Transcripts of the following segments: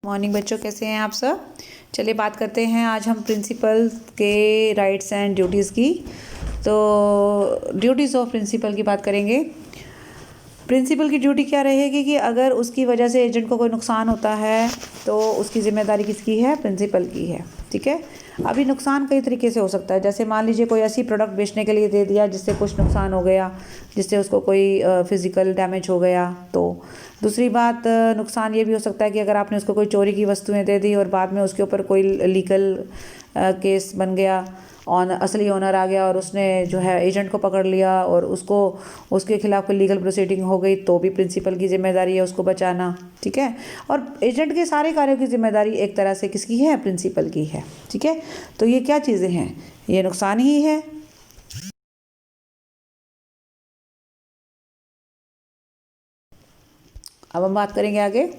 Morning बच्चों, कैसे हैं आप सब। चलिए बात करते हैं आज हम प्रिंसिपल के राइट्स एंड ड्यूटीज़ की। तो ड्यूटीज़ ऑफ प्रिंसिपल की बात करेंगे। प्रिंसिपल की ड्यूटी क्या रहेगी कि अगर उसकी वजह से एजेंट को कोई नुकसान होता है तो उसकी ज़िम्मेदारी किसकी है? प्रिंसिपल की है। ठीक है। अभी नुकसान कई तरीके से हो सकता है। जैसे मान लीजिए कोई ऐसी प्रोडक्ट बेचने के लिए दे दिया जिससे कुछ नुकसान हो गया, जिससे उसको कोई फिज़िकल डैमेज हो गया। तो दूसरी बात, नुकसान ये भी हो सकता है कि अगर आपने उसको कोई चोरी की वस्तुएं दे दी और बाद में उसके ऊपर कोई लीगल केस बन गया, असली ओनर आ गया और उसने जो है एजेंट को पकड़ लिया और उसको उसके खिलाफ कोई लीगल प्रोसीडिंग हो गई, तो भी प्रिंसिपल की जिम्मेदारी है उसको बचाना। ठीक है। और एजेंट के सारे कार्यों की जिम्मेदारी एक तरह से किसकी है? प्रिंसिपल की है। ठीक है। तो ये क्या चीज़ें हैं? ये नुकसान ही है। अब हम बात करेंगे आगे।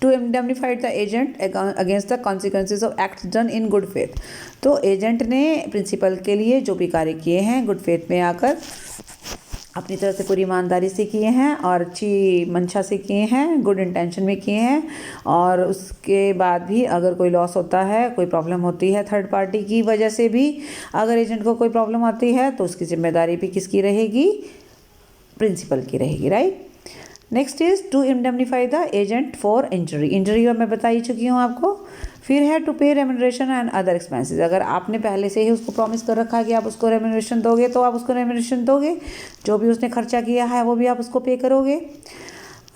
To indemnified the agent against the consequences of act done in good faith. तो एजेंट ने प्रिंसिपल के लिए जो भी कार्य किए हैं गुड फेथ में आकर अपनी तरफ से पूरी ईमानदारी से किए हैं और अच्छी मंशा से किए हैं, गुड इंटेंशन में किए हैं, और उसके बाद भी अगर कोई लॉस होता है, कोई प्रॉब्लम होती है थर्ड पार्टी की वजह से भी, अगर एजेंट को कोई प्रॉब्लम आती है तो उसकी जिम्मेदारी भी किसकी रहेगी? प्रिंसिपल की रहेगी। Right. Next is to indemnify the agent for injury. Injury मैं बता ही चुकी हूँ आपको। फिर है टू पे रेम्यूनरेशन एंड अदर एक्सपेंसेस। अगर आपने पहले से ही उसको प्रॉमिस कर रखा है कि आप उसको रेम्यूनरेशन दोगे तो आप उसको रेम्यूनरेशन दोगे। जो भी उसने खर्चा किया है वो भी आप उसको पे करोगे।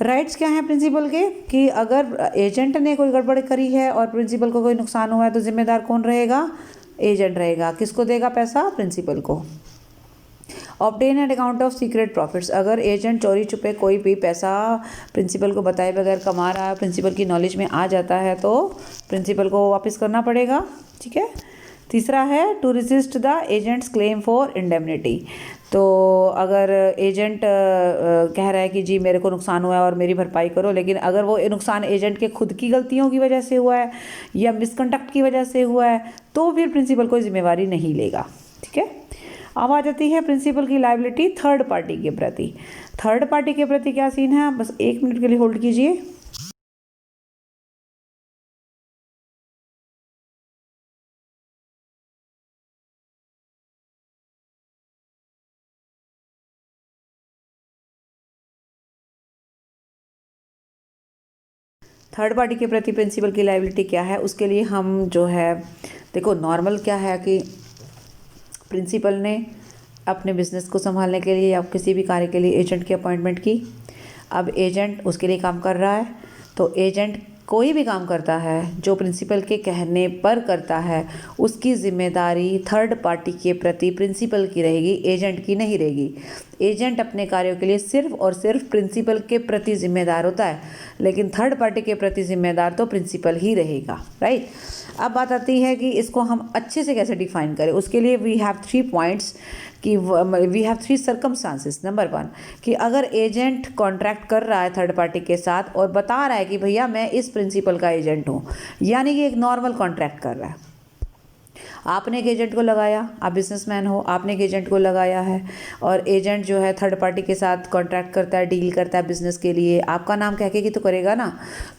राइट्स क्या हैं प्रिंसिपल के कि अगर एजेंट ने कोई गड़बड़ करी है और प्रिंसिपल को कोई नुकसान हुआ है तो जिम्मेदार कौन रहेगा? एजेंट रहेगा। किसको देगा पैसा? प्रिंसिपल को। Obtain at account of secret profits. अगर एजेंट चोरी छुपे कोई भी पैसा प्रिंसिपल को बताए बगैर कमा रहा है, प्रिंसिपल की नॉलेज में आ जाता है, तो प्रिंसिपल को वापस करना पड़ेगा। ठीक है। तीसरा है to resist the agent's claim for indemnity. तो अगर एजेंट कह रहा है कि जी मेरे को नुकसान हुआ है और मेरी भरपाई करो, लेकिन अगर वो नुकसान एजेंट के खुद की गलतियों की वजह से हुआ है या मिसकंडक्ट की वजह से हुआ है तो फिर प्रिंसिपल कोई जिम्मेवारी नहीं लेगा। ठीक है। अब आ जाती है प्रिंसिपल की लायबिलिटी थर्ड पार्टी के प्रति। थर्ड पार्टी के प्रति क्या सीन है? बस 1 मिनट के लिए होल्ड कीजिए। थर्ड पार्टी के प्रति प्रिंसिपल की लायबिलिटी क्या है, उसके लिए हम जो है देखो, नॉर्मल क्या है कि प्रिंसिपल ने अपने बिजनेस को संभालने के लिए या किसी भी कार्य के लिए एजेंट की अपॉइंटमेंट की। अब एजेंट उसके लिए काम कर रहा है, तो एजेंट कोई भी काम करता है जो प्रिंसिपल के कहने पर करता है, उसकी जिम्मेदारी थर्ड पार्टी के प्रति प्रिंसिपल की रहेगी, एजेंट की नहीं रहेगी। एजेंट अपने कार्यों के लिए सिर्फ और सिर्फ प्रिंसिपल के प्रति जिम्मेदार होता है, लेकिन थर्ड पार्टी के प्रति जिम्मेदार तो प्रिंसिपल ही रहेगा। राइट। अब बात आती है कि इसको हम अच्छे से कैसे डिफाइन करें। उसके लिए वी हैव 3 पॉइंट्स कि वी हैव 3 सर्कमस्टांसेस। नंबर 1 कि अगर एजेंट कॉन्ट्रैक्ट कर रहा है थर्ड पार्टी के साथ और बता रहा है कि भैया मैं इस प्रिंसिपल का एजेंट हूँ, यानी कि एक नॉर्मल कॉन्ट्रैक्ट कर रहा है। आपने एक एजेंट को लगाया, आप बिजनेसमैन हो, आपने एक एजेंट को लगाया है और एजेंट जो है थर्ड पार्टी के साथ कॉन्ट्रैक्ट करता है, डील करता है बिजनेस के लिए, आपका नाम कह के कि तो करेगा ना।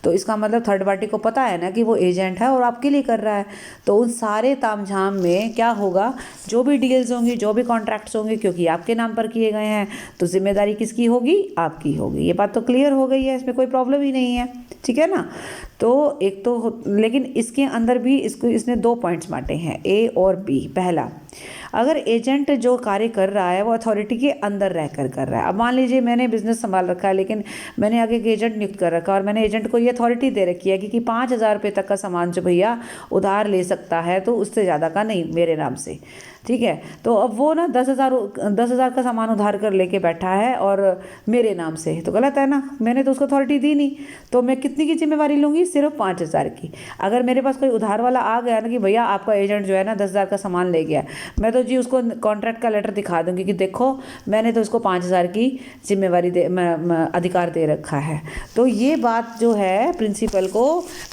तो इसका मतलब थर्ड पार्टी को पता है ना कि वो एजेंट है और आपके लिए कर रहा है। तो उन सारे तामझाम में क्या होगा, जो भी डील्स होंगी, जो भी कॉन्ट्रैक्ट्स होंगे, क्योंकि आपके नाम पर किए गए हैं तो जिम्मेदारी किसकी होगी? आपकी होगी। ये बात तो क्लियर हो गई है, इसमें कोई प्रॉब्लम ही नहीं है। ठीक है ना। तो एक तो लेकिन इसके अंदर भी इसने 2 पॉइंट्स बांटे हैं, ए और बी। पहला, अगर एजेंट जो कार्य कर रहा है वो अथॉरिटी के अंदर रहकर कर रहा है। अब मान लीजिए मैंने बिजनेस संभाल रखा है, लेकिन मैंने आगे एक एजेंट नियुक्त कर रखा है और मैंने एजेंट को ये अथॉरिटी दे रखी है कि 5,000 रुपये तक का सामान जो भैया उधार ले सकता है, तो उससे ज़्यादा का नहीं मेरे नाम से। ठीक है। तो अब वो ना 10,000 का सामान उधार कर लेके बैठा है और मेरे नाम से, तो गलत है ना। मैंने तो उसको अथॉरिटी दी नहीं, तो मैं कितनी की जिम्मेवारी लूँगी? सिर्फ 5,000 की। अगर मेरे पास कोई उधार वाला आ गया ना कि भैया आपका एजेंट जो है ना 10,000 का सामान ले गया, मैं तो जी उसको कॉन्ट्रैक्ट का लेटर दिखा दूंगी कि देखो मैंने तो उसको 5,000 की जिम्मेवारी अधिकार दे रखा है। तो ये बात जो है प्रिंसिपल को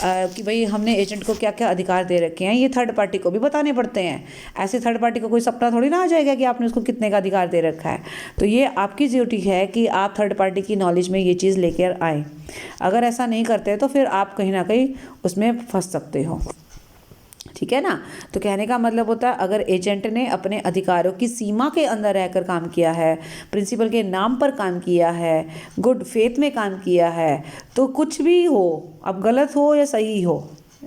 कि भाई हमने एजेंट को क्या क्या अधिकार दे रखे हैं, ये थर्ड पार्टी को भी बताने पड़ते हैं। ऐसे थर्ड पार्टी पार्टी को कोई सपना थोड़ी ना आ जाएगा कि आपने उसको कितने का अधिकार दे रखा है। तो ये आपकी ड्यूटी है कि आप थर्ड पार्टी की नॉलेज में ये चीज़ लेकर आएँ। अगर ऐसा नहीं करते तो फिर आप कहीं ना कहीं उसमें फंस सकते हो, ठीक है ना। तो कहने का मतलब होता है अगर एजेंट ने अपने अधिकारों की सीमा के अंदर रहकर काम किया है, प्रिंसिपल के नाम पर काम किया है, गुड फेथ में काम किया है, तो कुछ भी हो, अब गलत हो या सही हो,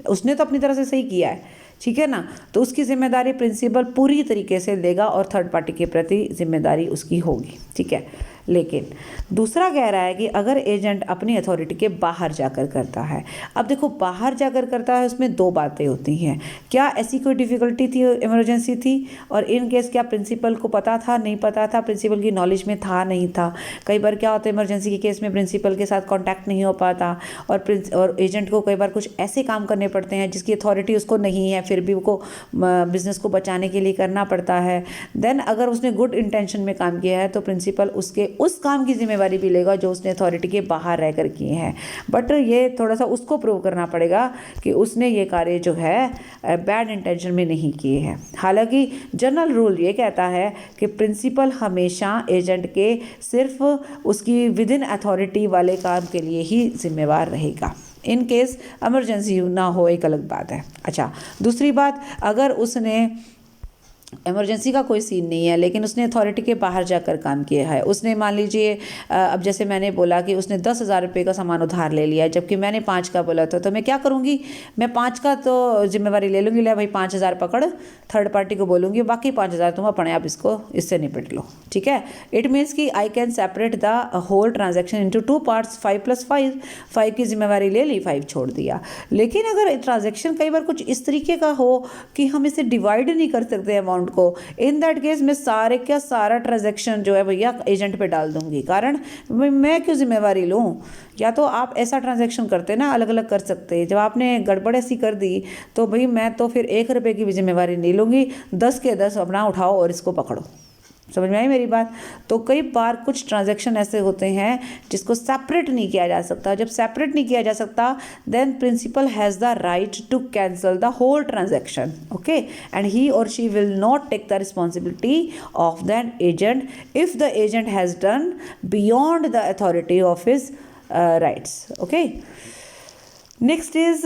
उसने तो अपनी तरह से सही किया है, ठीक है ना। तो उसकी जिम्मेदारी प्रिंसिपल पूरी तरीके से लेगा और थर्ड पार्टी के प्रति जिम्मेदारी उसकी होगी, ठीक है। लेकिन दूसरा कह रहा है कि अगर एजेंट अपनी अथॉरिटी के बाहर जाकर करता है, अब देखो बाहर जाकर करता है उसमें दो बातें होती हैं, क्या ऐसी कोई डिफ़िकल्टी थी, इमरजेंसी थी, और इन केस क्या प्रिंसिपल को पता था, नहीं पता था, प्रिंसिपल की नॉलेज में था, नहीं था। कई बार क्या होता है इमरजेंसी के केस में प्रिंसिपल के साथ कॉन्टैक्ट नहीं हो पाता और एजेंट को कई बार कुछ ऐसे काम करने पड़ते हैं जिसकी अथॉरिटी उसको नहीं है, फिर भी उसको बिजनेस को बचाने के लिए करना पड़ता है। देन अगर उसने गुड इंटेंशन में काम किया है तो प्रिंसिपल उसके उस काम की जिम्मेवारी भी लेगा जो उसने अथॉरिटी के बाहर रहकर किए हैं, बट ये थोड़ा सा उसको प्रूव करना पड़ेगा कि उसने ये कार्य जो है बैड इंटेंशन में नहीं किए हैं। हालांकि जनरल रूल ये कहता है कि प्रिंसिपल हमेशा एजेंट के सिर्फ उसकी विद इन अथॉरिटी वाले काम के लिए ही जिम्मेवार रहेगा। इन केस इमरजेंसी ना हो एक अलग बात है। अच्छा, दूसरी बात, अगर उसने इमरजेंसी का कोई सीन नहीं है लेकिन उसने अथॉरिटी के बाहर जाकर काम किया है, उसने मान लीजिए अब जैसे मैंने बोला कि उसने 10,000 रुपये का सामान उधार ले लिया है जबकि मैंने 5 का बोला था, तो मैं क्या करूँगी, मैं 5 का तो जिम्मेवारी ले लूँगी, ले भाई 5,000 पकड़, थर्ड पार्टी को बोलूँगी बाकी 5,000 तुम अपने आप इसको इससे निपट लो, ठीक है। इट मीन्स कि I can separate the whole transaction into 2 parts, 5+5, 5 की जिम्मेवारी ले ली, 5 छोड़ दिया। लेकिन अगर ट्रांजेक्शन कई बार कुछ इस तरीके का हो कि हम इसे डिवाइड नहीं कर सकते अमाउंट को, इन दैट केस मैं सारा ट्रांजैक्शन जो है भैया एजेंट पे डाल दूंगी। कारण मैं क्यों जिम्मेवारी लूं, या तो आप ऐसा ट्रांजैक्शन करते ना अलग अलग कर सकते हैं। जब आपने गड़बड़ ऐसी कर दी तो भाई मैं तो फिर 1 रुपये की भी जिम्मेवारी नहीं लूंगी, 10 के 10 अपना उठाओ और इसको पकड़ो। समझ में आई मेरी बात। तो कई बार कुछ ट्रांजैक्शन ऐसे होते हैं जिसको सेपरेट नहीं किया जा सकता। जब सेपरेट नहीं किया जा सकता then principal has the right to cancel the whole transaction, okay, and he और she will not take the responsibility of that agent if the agent has done beyond the authority of his rights, okay. Next is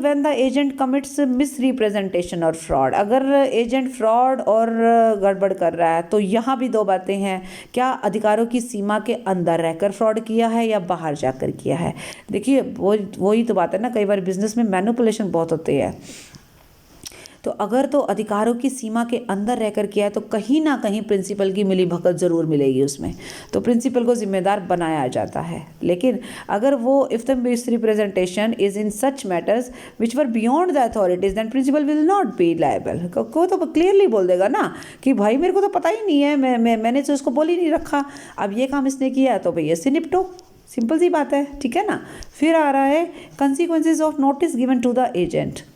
when the agent commits misrepresentation और fraud. अगर agent fraud और गड़बड़ कर रहा है तो यहाँ भी दो बातें हैं, क्या अधिकारों की सीमा के अंदर रहकर फ्रॉड किया है या बाहर जाकर किया है। देखिए वही तो बात है ना, कई बार बिजनेस में मैनिपुलेशन बहुत होते हैं। तो अगर तो अधिकारों की सीमा के अंदर रहकर किया है तो कहीं ना कहीं प्रिंसिपल की मिलीभगत ज़रूर मिलेगी उसमें, तो प्रिंसिपल को जिम्मेदार बनाया जाता है। लेकिन अगर वो if the misrepresentation is in such matters which were beyond the authorities than principal will not be liable. को तो क्लियरली बोल देगा ना कि भाई मेरे को तो पता ही नहीं है, मैंने तो उसको बोल ही नहीं रखा, अब ये काम इसने किया है तो भैया इससे निपटो, सिंपल सी बात है, ठीक है ना। फिर आ रहा है consequences of notice given to the agent.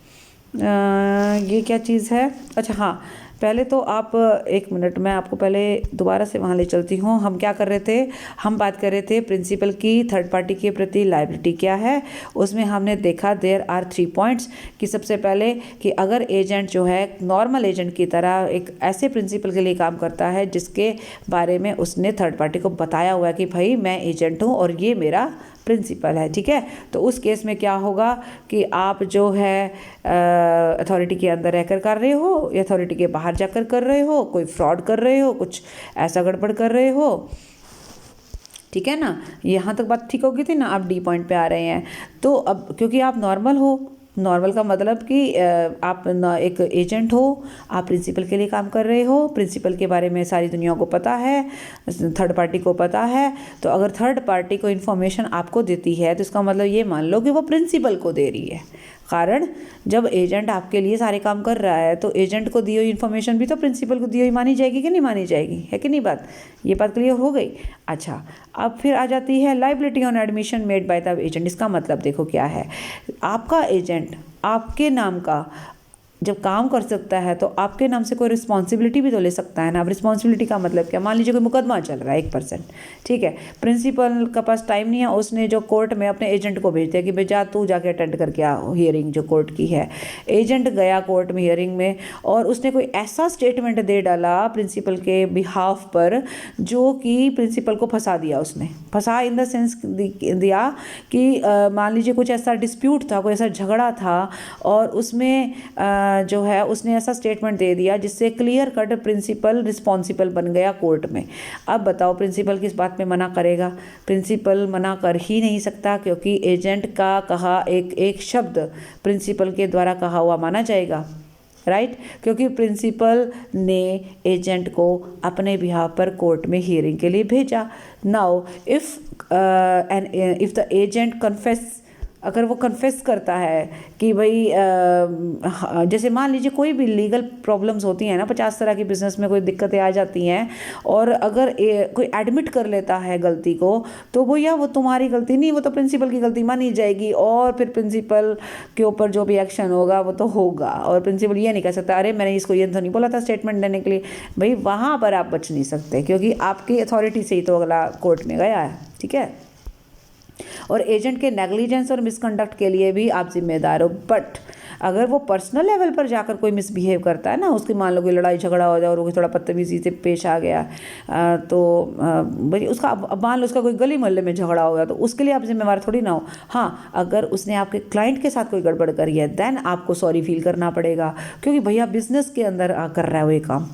ये क्या चीज़ है, अच्छा हाँ, पहले तो आप 1 मिनट मैं आपको पहले दोबारा से वहाँ ले चलती हूँ। हम क्या कर रहे थे, हम बात कर रहे थे प्रिंसिपल की थर्ड पार्टी के प्रति लायबिलिटी क्या है। उसमें हमने देखा देयर आर 3 पॉइंट्स कि सबसे पहले कि अगर एजेंट जो है नॉर्मल एजेंट की तरह एक ऐसे प्रिंसिपल के लिए काम करता है जिसके बारे में उसने थर्ड पार्टी को बताया हुआ है कि भाई मैं एजेंट हूँ और ये मेरा प्रिंसिपल है, ठीक है। तो उस केस में क्या होगा कि आप जो है अथॉरिटी के अंदर रहकर कर रहे हो या अथॉरिटी के बाहर जाकर कर रहे हो, कोई फ्रॉड कर रहे हो, कुछ ऐसा गड़बड़ कर रहे हो, ठीक है ना। यहाँ तक बात ठीक होगी थी ना, आप डी पॉइंट पे आ रहे हैं। तो अब क्योंकि आप नॉर्मल हो, नॉर्मल का मतलब कि आप एक एजेंट हो, आप प्रिंसिपल के लिए काम कर रहे हो, प्रिंसिपल के बारे में सारी दुनिया को पता है, थर्ड पार्टी को पता है। तो अगर थर्ड पार्टी को इन्फॉर्मेशन आपको देती है तो इसका मतलब ये मान लो कि वो प्रिंसिपल को दे रही है। कारण जब एजेंट आपके लिए सारे काम कर रहा है तो एजेंट को दी हुई इन्फॉर्मेशन भी तो प्रिंसिपल को दी हुई मानी जाएगी कि नहीं मानी जाएगी, है कि नहीं बात, ये बात क्लियर हो गई। अच्छा, अब फिर आ जाती है liability on admission made by the agent. इसका मतलब देखो क्या है, आपका एजेंट आपके नाम का जब काम कर सकता है तो आपके नाम से कोई रिस्पॉन्सिबिलिटी भी तो ले सकता है ना। अब रिस्पॉन्सिबिलिटी का मतलब क्या, मान लीजिए कोई मुकदमा चल रहा है 1%, ठीक है, प्रिंसिपल का पास टाइम नहीं है, उसने जो कोर्ट में अपने एजेंट को भेज दिया कि भाई जा तू जाके अटेंड करके आ हियरिंग जो कोर्ट की है। एजेंट गया कोर्ट में हियरिंग में और उसने कोई ऐसा स्टेटमेंट दे डाला प्रिंसिपल के बिहाफ पर जो कि प्रिंसिपल को फंसा दिया। उसने फंसा इन द सेंस दिया कि मान लीजिए कुछ ऐसा डिस्प्यूट था, कोई ऐसा झगड़ा था और उसमें जो है उसने ऐसा स्टेटमेंट दे दिया जिससे क्लियर कट प्रिंसिपल रिस्पॉन्सिबल बन गया कोर्ट में। अब बताओ प्रिंसिपल किस बात में मना करेगा? प्रिंसिपल मना कर ही नहीं सकता, क्योंकि एजेंट का कहा एक शब्द प्रिंसिपल के द्वारा कहा हुआ माना जाएगा, राइट? क्योंकि प्रिंसिपल ने एजेंट को अपने बिहाफ पर कोर्ट में हियरिंग के लिए भेजा। Now if the agent confess, अगर वो कन्फेस करता है कि भाई जैसे मान लीजिए कोई भी लीगल प्रॉब्लम्स होती हैं ना, 50 तरह की बिजनेस में कोई दिक्कतें आ जाती हैं, और अगर कोई एडमिट कर लेता है गलती को तो वो तुम्हारी गलती नहीं, वो तो प्रिंसिपल की गलती मानी जाएगी और फिर प्रिंसिपल के ऊपर जो भी एक्शन होगा वो तो होगा। और प्रिंसिपल ये नहीं कह सकता अरे मैंने इसको ये तो नहीं बोला था स्टेटमेंट देने के लिए। भाई वहाँ पर आप बच नहीं सकते, क्योंकि आपकी अथॉरिटी से ही तो अगला कोर्ट में गया है, ठीक है। और एजेंट के नेग्लिजेंस और मिसकंडक्ट के लिए भी आप जिम्मेदार हो। बट अगर वो पर्सनल लेवल पर जाकर कोई मिसबिहेव करता है ना, उसकी मान लो कोई लड़ाई झगड़ा हो जाए और वो थोड़ा बदतमीजी से पेश आ गया, तो भाई उसका अब मान लो उसका कोई गली मोहल्ले में झगड़ा हो गया तो उसके लिए आप जिम्मेवार थोड़ी ना हो। हाँ, अगर उसने आपके क्लाइंट के साथ कोई गड़बड़ करी है देन आपको सॉरी फील करना पड़ेगा, क्योंकि भैया बिजनेस के अंदर कर रहा है वो ये काम।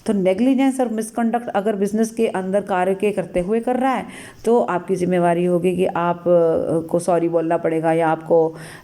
तो नेग्लिजेंस और मिसकंडक्ट अगर बिजनेस के अंदर कार्य के करते हुए कर रहा है तो आपकी जिम्मेवारी होगी कि आप को सॉरी बोलना पड़ेगा या आपको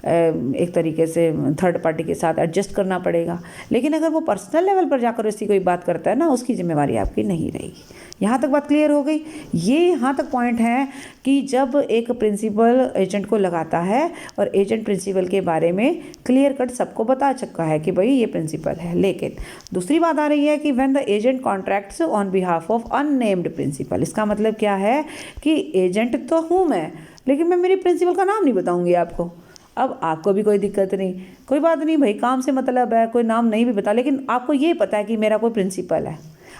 एक तरीके से थर्ड पार्टी के साथ एडजस्ट करना पड़ेगा। लेकिन अगर वो पर्सनल लेवल पर जाकर ऐसी कोई बात करता है ना, उसकी जिम्मेवारी आपकी नहीं रहेगी। यहाँ तक बात क्लियर हो गई। ये यहाँ तक पॉइंट है कि जब एक प्रिंसिपल एजेंट को लगाता है और एजेंट प्रिंसिपल के बारे में क्लियर कट सबको बता चुका है कि भाई ये प्रिंसिपल है। लेकिन दूसरी बात आ रही है कि when the agent contracts on behalf of unnamed principal. इसका मतलब क्या है कि एजेंट तो हूँ मैं, लेकिन मैं मेरी प्रिंसिपल का नाम नहीं बताऊँगी आपको। अब आपको भी कोई दिक्कत नहीं, कोई बात नहीं भाई, काम से मतलब है, कोई नाम नहीं भी बता, लेकिन आपको ये पता है कि मेरा कोई प्रिंसिपल है,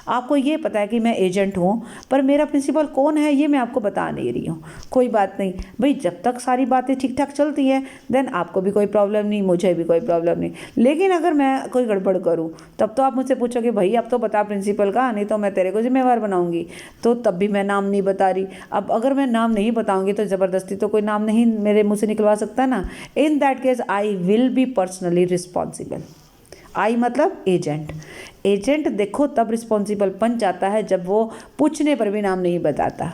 आपको ये पता है कि मैं एजेंट हूँ, पर मेरा प्रिंसिपल कौन है ये मैं आपको बता नहीं रही हूँ। कोई बात नहीं भाई, जब तक सारी बातें ठीक ठाक चलती हैं देन आपको भी कोई प्रॉब्लम नहीं, मुझे भी कोई प्रॉब्लम नहीं। लेकिन अगर मैं कोई गड़बड़ करूँ तब तो आप मुझसे पूछोगे भाई अब तो बता प्रिंसिपल का, नहीं तो मैं तेरे को जिम्मेवार बनाऊँगी। तो तब भी मैं नाम नहीं बता रही। अब अगर मैं नाम नहीं बताऊँगी तो ज़बरदस्ती तो कोई नाम नहीं मेरे मुँह से निकलवा सकता ना। In that case I will be personally responsible. I मतलब एजेंट। एजेंट देखो तब रिस्पॉन्सिबल बन जाता है जब वो पूछने पर भी नाम नहीं बताता।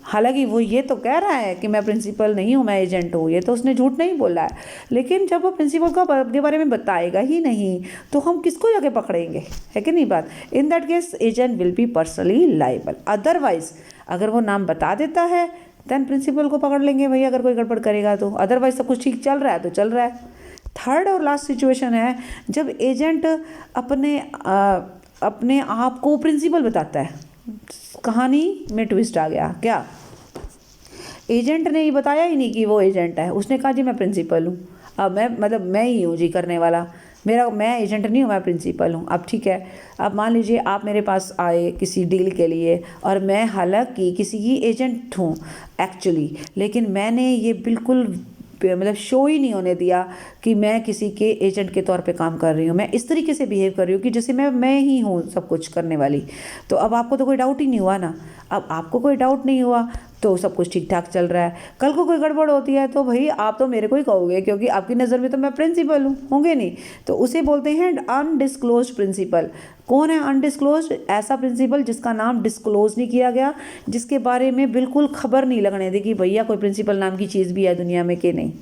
हालांकि वो ये तो कह रहा है कि मैं प्रिंसिपल नहीं हूँ, मैं एजेंट हूँ, ये तो उसने झूठ नहीं बोला है। लेकिन जब वो प्रिंसिपल को के बारे में बताएगा ही नहीं तो हम किसको जाके पकड़ेंगे, है कि नहीं बात। इन that case agent will be personally liable. Otherwise अगर वो नाम बता देता है देन प्रिंसिपल को पकड़ लेंगे भैया अगर कोई गड़बड़ करेगा तो। अदरवाइज सब कुछ ठीक चल रहा है तो चल रहा है। थर्ड और लास्ट सिचुएशन है जब एजेंट अपने आप को प्रिंसिपल बताता है। कहानी में ट्विस्ट आ गया। क्या एजेंट ने ये बताया ही नहीं कि वो एजेंट है, उसने कहा जी मैं प्रिंसिपल हूँ। अब मैं ही हूँ जी करने वाला, मैं एजेंट नहीं हूँ, मैं प्रिंसिपल हूँ। अब ठीक है, अब मान लीजिए आप मेरे पास आए किसी डील के लिए और मैं हालांकि किसी की एजेंट हूँ एक्चुअली, लेकिन मैंने ये बिल्कुल शो ही नहीं होने दिया कि मैं किसी के एजेंट के तौर पे काम कर रही हूँ। मैं इस तरीके से बिहेव कर रही हूँ कि जैसे मैं ही हूँ सब कुछ करने वाली। तो अब आपको तो कोई डाउट ही नहीं हुआ ना। अब आपको कोई डाउट नहीं हुआ तो सब कुछ ठीक ठाक चल रहा है। कल को कोई गड़बड़ होती है तो भाई आप तो मेरे को ही कहोगे, क्योंकि आपकी नज़र में तो मैं प्रिंसिपल हूँ, होंगे नहीं। तो उसे बोलते हैं अनडिस्क्लोज्ड प्रिंसिपल। कौन है अनडिस्क्लोज्ड? ऐसा प्रिंसिपल जिसका नाम डिस्क्लोज नहीं किया गया, जिसके बारे में बिल्कुल खबर नहीं लगने दी कि भैया कोई प्रिंसिपल नाम की चीज़ भी है दुनिया में कि नहीं।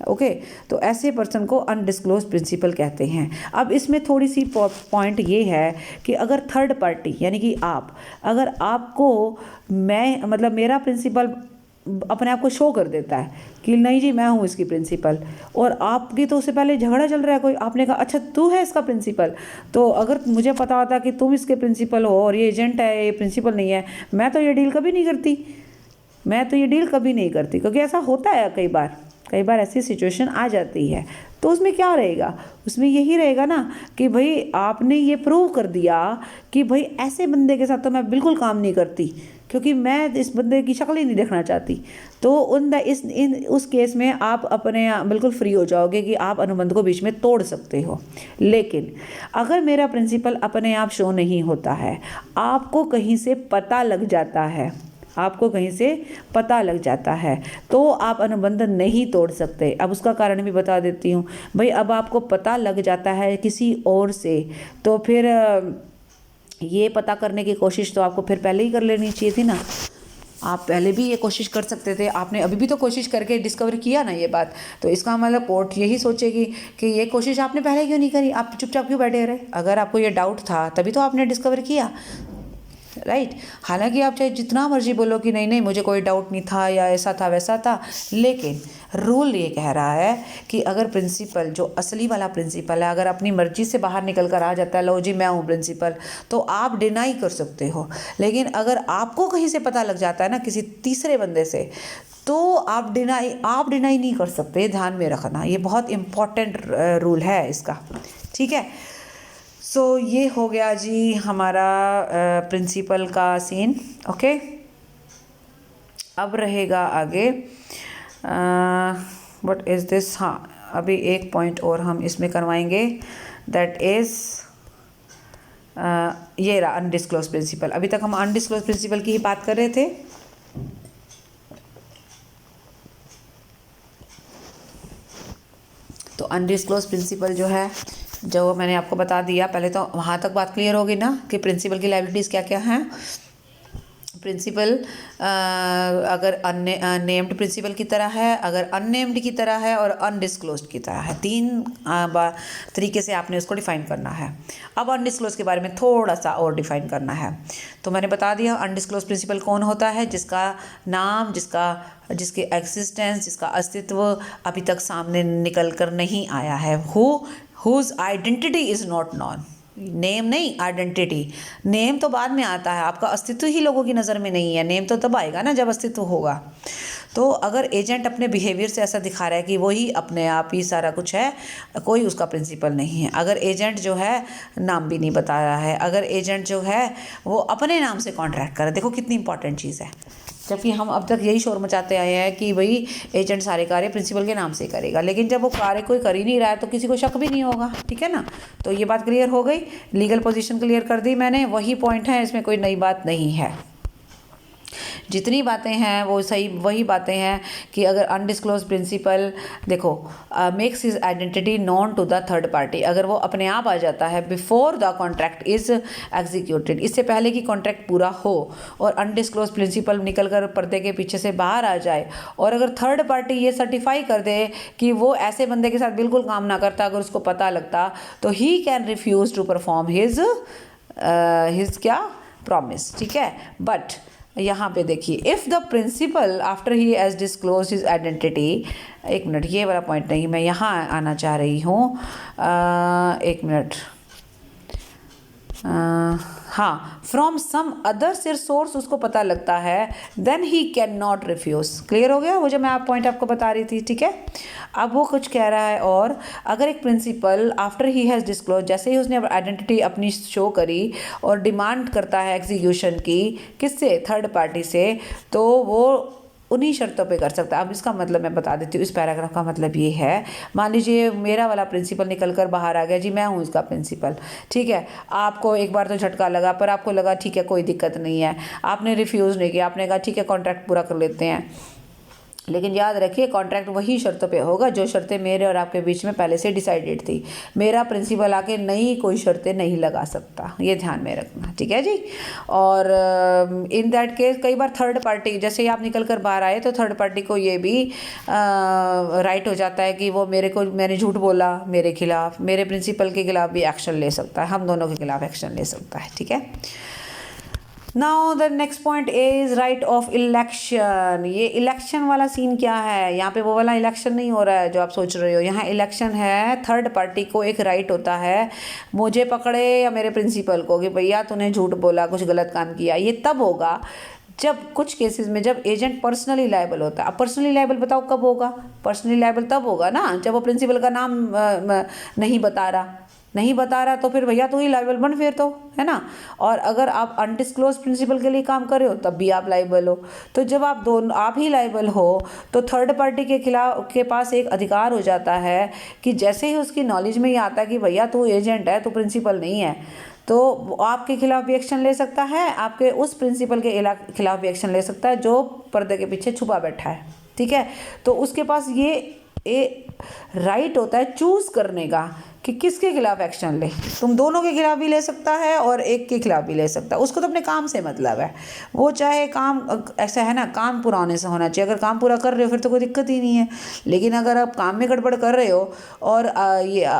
ओके, तो ऐसे पर्सन को अनडिस्क्लोज प्रिंसिपल कहते हैं। अब इसमें थोड़ी सी पॉइंट ये है कि अगर थर्ड पार्टी यानी कि अगर आपको मेरा प्रिंसिपल अपने आप को शो कर देता है कि नहीं जी मैं हूँ इसकी प्रिंसिपल, और आपकी तो उससे पहले झगड़ा चल रहा है कोई, आपने कहा अच्छा तू है इसका प्रिंसिपल, तो अगर मुझे पता होता कि तुम इसके प्रिंसिपल हो और ये एजेंट है, ये प्रिंसिपल नहीं है, मैं तो ये डील कभी नहीं करती, क्योंकि ऐसा होता है कई बार कई बार ऐसी सिचुएशन आ जाती है, तो उसमें क्या रहेगा, उसमें यही रहेगा ना कि भाई आपने ये प्रूव कर दिया कि भाई ऐसे बंदे के साथ तो मैं बिल्कुल काम नहीं करती, क्योंकि मैं इस बंदे की शक्ल ही नहीं देखना चाहती। तो उस केस में आप अपने बिल्कुल फ्री हो जाओगे कि आप अनुबंध को बीच में तोड़ सकते हो। लेकिन अगर मेरा प्रिंसिपल अपने आप शो नहीं होता है, आपको कहीं से पता लग जाता है, आपको कहीं से पता लग जाता है, तो आप अनुबंध नहीं तोड़ सकते। अब उसका कारण भी बता देती हूँ भाई। अब आपको पता लग जाता है किसी और से, तो फिर ये पता करने की कोशिश तो आपको फिर पहले ही कर लेनी चाहिए थी ना। आप पहले भी ये कोशिश कर सकते थे, आपने अभी भी तो कोशिश करके डिस्कवर किया ना ये बात। तो इसका मतलब कोर्ट यही सोचेगी कि ये कोशिश आपने पहले क्यों नहीं करी, आप चुपचाप क्यों बैठे रहे। अगर आपको ये डाउट था तभी तो आपने डिस्कवर किया, राइट। हालांकि आप चाहे जितना मर्जी बोलो कि नहीं नहीं मुझे कोई डाउट नहीं था या ऐसा था वैसा था, लेकिन रूल ये कह रहा है कि अगर प्रिंसिपल, जो असली वाला प्रिंसिपल है, अगर अपनी मर्जी से बाहर निकल कर आ जाता है, लो जी मैं हूँ प्रिंसिपल, तो आप डिनाई कर सकते हो। लेकिन अगर आपको कहीं से पता लग जाता है ना किसी तीसरे बंदे से, तो आप डिनाई नहीं कर सकते। ध्यान में रखना, ये बहुत इम्पॉर्टेंट रूल है इसका, ठीक है। सो ये हो गया जी हमारा प्रिंसिपल का सीन, ओके। अब रहेगा आगे व्हाट इज़ दिस। हाँ, अभी एक पॉइंट और हम इसमें करवाएंगे, दैट इज़ ये रहा अनडिस्क्लोज प्रिंसिपल। अभी तक हम अनडिस्क्लोज प्रिंसिपल की ही बात कर रहे थे। तो अनडिस्क्लोज प्रिंसिपल जो है, जो मैंने आपको बता दिया, पहले तो वहाँ तक बात क्लियर होगी ना कि प्रिंसिपल की लायबिलिटीज़ क्या क्या हैं। प्रिंसिपल अगर नेम्ड प्रिंसिपल की तरह है, अगर अननेम्ड की तरह है और अनडिस्क्लोज्ड की तरह है, तीन तरीके से आपने उसको डिफ़ाइन करना है। अब अनडिस्क्लोज के बारे में थोड़ा सा और डिफ़ाइन करना है। तो मैंने बता दिया अनडिस्क्लोज प्रिंसिपल कौन होता है, जिसका नाम, जिसके एग्जिस्टेंस, जिसका अस्तित्व अभी तक सामने निकल कर नहीं आया है, whose identity is not known. Name नहीं, आइडेंटिटी। नेम तो बाद में आता है, आपका अस्तित्व ही लोगों की नज़र में नहीं है। नेम तो तब आएगा ना जब अस्तित्व होगा। तो अगर एजेंट अपने बिहेवियर से ऐसा दिखा रहा है कि वही अपने आप ही सारा कुछ है, कोई उसका प्रिंसिपल नहीं है। अगर एजेंट जो है नाम भी नहीं बता रहा है, अगर एजेंट जो है वो अपने नाम से कॉन्ट्रैक्ट कर रहा है, देखो कितनी इंपॉर्टेंट चीज़ है। जबकि हम अब तक यही शोर मचाते आए हैं कि भाई एजेंट सारे कार्य प्रिंसिपल के नाम से करेगा, लेकिन जब वो कार्य कोई कर ही नहीं रहा है तो किसी को शक भी नहीं होगा, ठीक है ना। तो ये बात क्लियर हो गई, लीगल पोजीशन क्लियर कर दी मैंने, वही पॉइंट है, इसमें कोई नई बात नहीं है। जितनी बातें हैं वो सही वही बातें हैं कि अगर अनडिस्क्लोज प्रिंसिपल देखो makes his identity known to the third party, अगर वो अपने आप आ जाता है before the contract is executed, इससे पहले कि कॉन्ट्रैक्ट पूरा हो, और अनडिस्क्लोज प्रिंसिपल निकल कर पर्दे के पीछे से बाहर आ जाए, और अगर थर्ड पार्टी ये सर्टिफाई कर दे कि वो ऐसे बंदे के साथ बिल्कुल काम ना करता, अगर उसको पता लगता, तो he can refuse to perform his क्या प्रॉमिस, ठीक है। बट यहाँ पे देखिए, if the principal after he has disclose his identity, एक मिनट, ये वाला पॉइंट नहीं, मैं यहाँ आना चाह रही हूँ, एक मिनट, हाँ, फ्रॉम सम अदर सोर्स उसको पता लगता है, then he can not refuse. Clear हो गया वो जो मैं पॉइंट आपको बता रही थी, ठीक है। अब वो कुछ कह रहा है, और अगर एक principal after he has disclose, जैसे ही उसने आइडेंटिटी अपनी शो करी और डिमांड करता है एग्जीक्यूशन की, किससे, थर्ड पार्टी से, तो वो उन्हीं शर्तों पे कर सकता है। अब इसका मतलब मैं बता देती हूँ, इस पैराग्राफ का मतलब ये है, मान लीजिए मेरा वाला प्रिंसिपल निकल कर बाहर आ गया जी, मैं हूँ इसका प्रिंसिपल, ठीक है। आपको एक बार तो झटका लगा, पर आपको लगा ठीक है कोई दिक्कत नहीं है, आपने रिफ्यूज़ नहीं किया, आपने कहा ठीक है कॉन्ट्रैक्ट पूरा कर लेते हैं। लेकिन याद रखिए कॉन्ट्रैक्ट वही शर्तों पे होगा जो शर्तें मेरे और आपके बीच में पहले से डिसाइडेड थी। मेरा प्रिंसिपल आके नई कोई शर्तें नहीं लगा सकता, ये ध्यान में रखना, ठीक है जी। और इन दैट केस कई बार थर्ड पार्टी, जैसे ही आप निकल कर बाहर आए, तो थर्ड पार्टी को ये भी राइट हो जाता है कि वो मैंने झूठ बोला मेरे खिलाफ, मेरे प्रिंसिपल के खिलाफ भी एक्शन ले सकता है, हम दोनों के खिलाफ एक्शन ले सकता है, ठीक है। Now the next point is right of election. ये इलेक्शन वाला सीन क्या है, यहाँ पे वो वाला इलेक्शन नहीं हो रहा है जो आप सोच रहे हो, यहाँ इलेक्शन है। थर्ड पार्टी को एक राइट होता है, मुझे पकड़े या मेरे प्रिंसिपल को, कि भैया तूने झूठ बोला, कुछ गलत काम किया, ये तब होगा जब कुछ केसेस में जब एजेंट पर्सनली लायबल होता है। अब पर्सनली लायबल बताओ कब होगा? पर्सनली लायबल तब होगा ना जब वो प्रिंसिपल का नाम नहीं बता रहा तो फिर भैया तो ही लायबल बन फिर तो, है ना। और अगर आप अनडिस्क्लोज प्रिंसिपल के लिए काम कर रहे हो तब भी आप लायबल हो। तो जब आप ही लायबल हो तो थर्ड पार्टी के पास एक अधिकार हो जाता है कि जैसे ही उसकी नॉलेज में ये आता है कि भैया तू एजेंट है, तू प्रिंसिपल नहीं है, तो आपके खिलाफ भी एक्शन ले सकता है, आपके उस प्रिंसिपल के खिलाफ भी एक्शन ले सकता है जो पर्दे के पीछे छुपा बैठा है, ठीक है। तो उसके पास ये राइट होता है चूज़ करने का कि किसके खिलाफ एक्शन ले। तुम दोनों के खिलाफ भी ले सकता है और एक के खिलाफ भी ले सकता है। उसको तो अपने काम से मतलब है, वो चाहे काम ऐसा है ना, काम पूरा होने से होना चाहिए। अगर काम पूरा कर रहे हो फिर तो कोई दिक्कत ही नहीं है। लेकिन अगर आप काम में गड़बड़ कर रहे हो और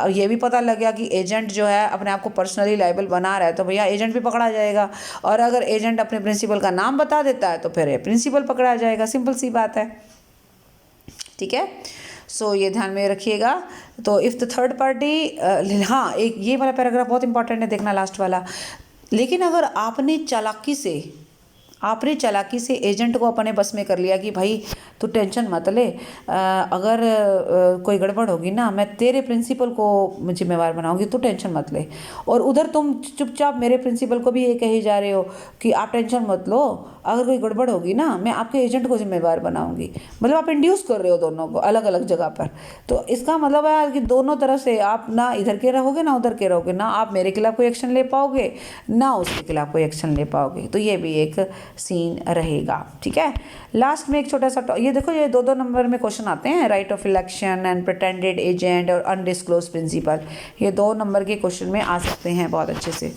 ये भी पता लग गया कि एजेंट जो है अपने आप को पर्सनली लायबल बना रहा है तो भैया एजेंट भी पकड़ा जाएगा। और अगर एजेंट अपने प्रिंसिपल का नाम बता देता है तो फिर प्रिंसिपल पकड़ा जाएगा। सिंपल सी बात है, ठीक है। सो ये ध्यान में रखिएगा। तो इफ़ द थर्ड पार्टी, हाँ एक ये वाला पैराग्राफ बहुत इंपॉर्टेंट है, देखना लास्ट वाला। लेकिन अगर आपने चालाकी से एजेंट को अपने बस में कर लिया कि भाई तू टेंशन मत ले, अगर कोई गड़बड़ होगी ना मैं तेरे प्रिंसिपल को जिम्मेवार बनाऊंगी, तू टेंशन मत ले। और उधर तुम चुपचाप मेरे प्रिंसिपल को भी ये कही जा रहे हो कि आप टेंशन मत लो, अगर कोई गड़बड़ होगी ना मैं आपके एजेंट को जिम्मेवार बनाऊंगी। मतलब आप इंड्यूस कर रहे हो दोनों को अलग अलग जगह पर। तो इसका मतलब है कि दोनों तरफ से आप ना इधर के रहोगे ना उधर के रहोगे, ना आप मेरे खिलाफ कोई एक्शन ले पाओगे ना उसके खिलाफ कोई एक्शन ले पाओगे। तो ये भी एक सीन रहेगा, ठीक है। लास्ट में एक छोटा सा ये देखो, ये 2-2 नंबर में क्वेश्चन आते हैं, right of election and pretended agent और अनडिस्क्लोज प्रिंसिपल। ये 2 नंबर के क्वेश्चन में आ सकते हैं बहुत अच्छे से।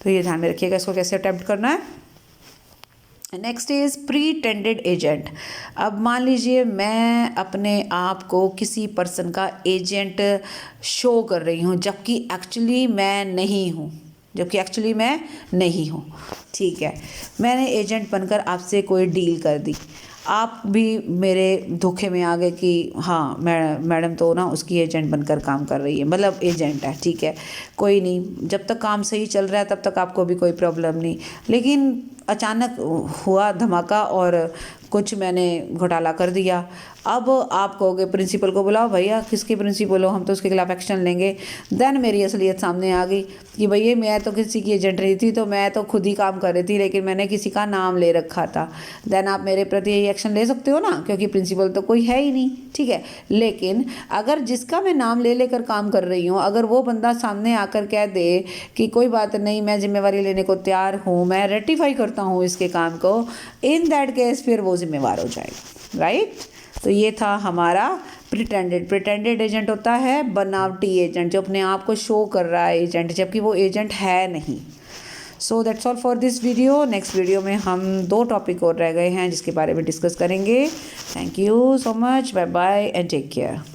तो ये ध्यान में रखिएगा इसको कैसे अटेम्प्ट करना है। Next is pretended agent. अब मान लीजिए मैं अपने आप को किसी पर्सन का एजेंट शो कर रही हूँ जबकि एक्चुअली मैं नहीं हूँ, ठीक है। मैंने एजेंट बनकर आपसे कोई डील कर दी, आप भी मेरे धोखे में आ गए कि हाँ मैडम तो ना उसकी एजेंट बनकर काम कर रही है, मतलब एजेंट है, ठीक है। कोई नहीं, जब तक काम सही चल रहा है तब तक आपको भी कोई प्रॉब्लम नहीं। लेकिन अचानक हुआ धमाका और कुछ मैंने घोटाला कर दिया। अब आप कहोगे प्रिंसिपल को बुलाओ, भैया किसके प्रिंसिपल हो, हम तो उसके खिलाफ एक्शन लेंगे। देन मेरी असलियत सामने आ गई कि भैया मैं तो किसी की एजेंट नहीं थी, तो मैं तो खुद ही काम कर रही थी, लेकिन मैंने किसी का नाम ले रखा था। देन आप मेरे प्रति एक्शन ले सकते हो ना, क्योंकि प्रिंसिपल तो कोई है ही नहीं, ठीक है। लेकिन अगर जिसका मैं नाम ले लेकर काम कर रही हूँ, अगर वो बंदा सामने आकर कह दे कि कोई बात नहीं, मैं जिम्मेवारी लेने को तैयार हूँ, मैं रेटिफाई करता हूँ इसके काम को, इन दैट केस फिर वो जिम्मेवार हो जाएगा, राइट। तो ये था हमारा प्रिटेंडेड एजेंट होता है बनावटी एजेंट, जो अपने आप को शो कर रहा है एजेंट जबकि वो एजेंट है नहीं। So that's all for this video. Next video में हम 2 टॉपिक और रह गए हैं जिसके बारे में डिस्कस करेंगे। Thank you so much, bye bye and take care.